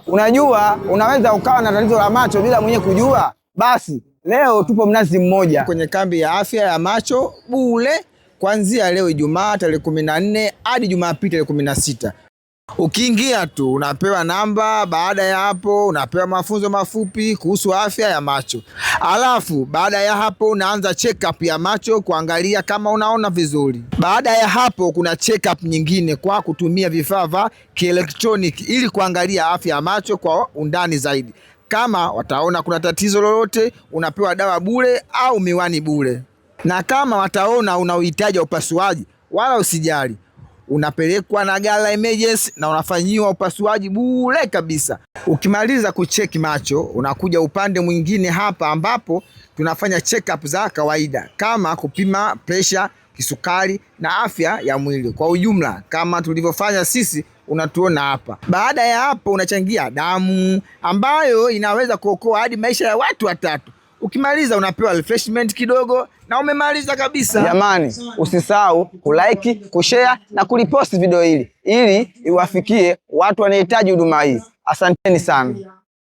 Unajua, unaweza ukawa na tatizo la macho bila mwenyewe kujua. Basi leo tupo Mnazi Mmoja kwenye kambi ya afya ya macho bure, kuanzia leo Ijumaa tarehe 14 hadi Jumapili tarehe 16. Ukiingia tu unapewa namba. Baada ya hapo unapewa mafunzo mafupi kuhusu afya ya macho. Alafu baada ya hapo unaanza check up ya macho kuangalia kama unaona vizuri. Baada ya hapo kuna check up nyingine kwa kutumia vifaa vya kielektroniki ili kuangalia afya ya macho kwa undani zaidi. Kama wataona kuna tatizo lolote, unapewa dawa bure au miwani bure. Na kama wataona una uhitaji wa upasuaji, wala usijali, unapelekwa na gari la emergency na unafanyiwa upasuaji bure kabisa. Ukimaliza kucheki macho, unakuja upande mwingine hapa ambapo tunafanya check up za kawaida kama kupima pressure, kisukari na afya ya mwili kwa ujumla kama tulivyofanya sisi. Unatuona hapa. Baada ya hapo unachangia damu ambayo inaweza kuokoa hadi maisha ya watu 3. Ukimaliza unapewa refreshment kidogo na umemaliza kabisa. Jamani, usisahau kulike, kushare na kuliposti video hili ili iwafikie watu wanahitaji huduma hii. Asanteni sana.